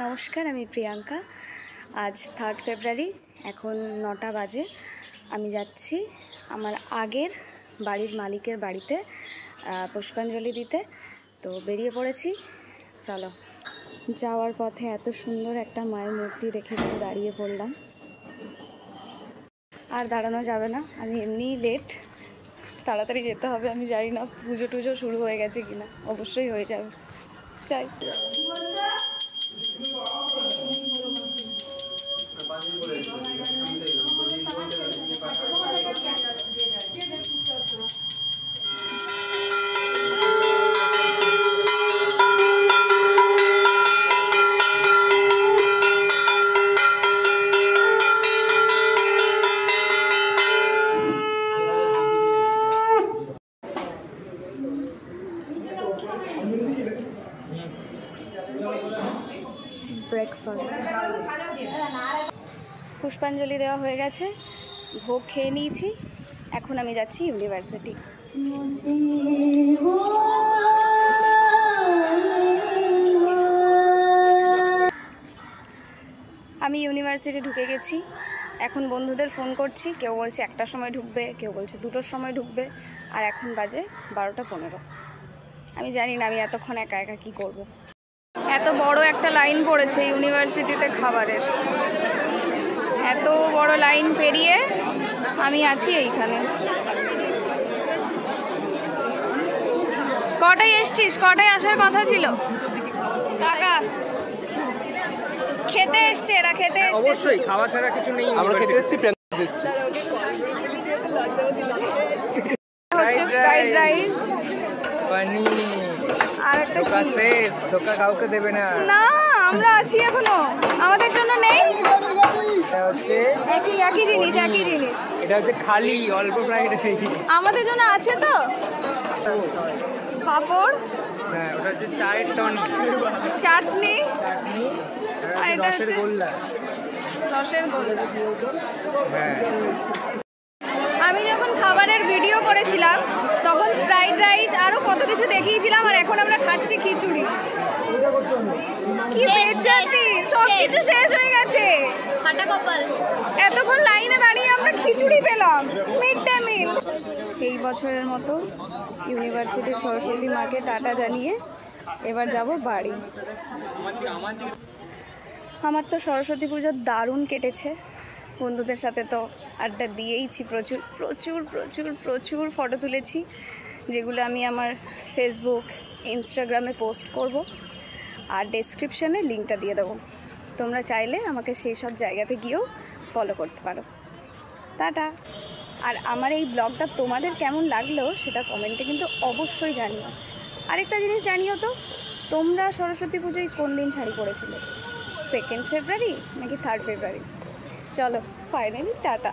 নমস্কার, আমি প্রিয়াঙ্কা। আজ 3 ফেব্রুয়ারি, এখন 9টা বাজে। আমি যাচ্ছি আমার আগের বাড়ির মালিকের বাড়িতে পুষ্পাঞ্জলি দিতে। তো বেরিয়ে পড়েছি, চলো। যাওয়ার পথে এত সুন্দর একটা মায়ের মূর্তি দেখে দাঁড়িয়ে পড়লাম। আর দাঁড়ানো যাবে না, আমি এমনিই লেট, তাড়াতাড়ি যেতে হবে। আমি জানি না পুজো টুজো শুরু হয়ে গেছে কিনা, অবশ্যই হয়ে যাবে, তাই। ব্রেকফাস্ট, পুষ্পাঞ্জলি দেওয়া হয়ে গেছে, ভোগ খেয়ে নিয়েছি। এখন আমি যাচ্ছি ইউনিভার্সিটি। আমি ইউনিভার্সিটি ঢুকে গেছি। এখন বন্ধুদের ফোন করছি, কেউ বলছে 1টার সময় ঢুকবে, কেউ বলছে 2টোর সময় ঢুকবে, আর এখন বাজে 12টা 15। আমি জানি না আমি এতক্ষণ একা একা কী করব। এত বড় একটা লাইন পড়েছে ইউনিভার্সিটিতে খাবারের, এত বড় লাইন পেরিয়ে আমি আছি এইখানে। কটায় এসছিস? কটায় আসার কথা ছিল? কাকা খেতে এসছে, এরা খেতে এসছে। অবশ্যই, খাওয়া ছাড়া কিছু নেই। আমরা খেতে এসেছি, ফ্রাইড রাইস, পানির আর একটা শেষ। ধোকা কাউকে দেবে না। না, আমরা আছি এখনো, আমাদের জন্য নেই। এটা হচ্ছে একই জিনিস। এটা হচ্ছে খালি অল্প ফ্রাইড রাইস। আমাদের জন্য আছে তো পাপড়। হ্যাঁ, ওটা হচ্ছে চায়ের টনি, চাটনি, আর এটা রসের গোল্লা। হ্যাঁ, আমি যখন খাবারের ভিডিও করেছিলাম তখন ফ্রাইড রাইস আরো কত কিছু দেখিয়েছিলাম, আর এখন আমরা খাচ্ছি খিচুড়ি। কি বেজাতি, সব কিছু শেষ হয়ে গেছে। ফাটা কপাল, এতক্ষণ লাইনে দাঁড়িয়ে আমরা খিচুড়ি পেলাম, মিড ডে মিল। এই বছরের মতো ইউনিভার্সিটির সরস্বতী মাকে টাটা জানিয়ে এবার যাব বাড়ি। আমার তো সরস্বতী পুজো দারুণ কেটেছে। বন্ধুদের সাথে তো আড্ডা দিয়েইছি, প্রচুর প্রচুর প্রচুর প্রচুর ফটো তুলেছি, যেগুলো আমি আমার ফেসবুক, ইনস্টাগ্রামে পোস্ট করব, আর ডেসক্রিপশানে লিঙ্কটা দিয়ে দেবো। তোমরা চাইলে আমাকে সেই সব জায়গাতে গিয়েও ফলো করতে পারো। টাটা। আর আমার এই ব্লগটা তোমাদের কেমন লাগলো সেটা কমেন্টে কিন্তু অবশ্যই জানিও। আরেকটা জিনিস জানিও তো, তোমরা সরস্বতী পুজোয় কোন দিন শাড়ি পরেছিলে? 2 ফেব্রুয়ারি নাকি 3 ফেব্রুয়ারি? চলো, ফাইনালি টাটা।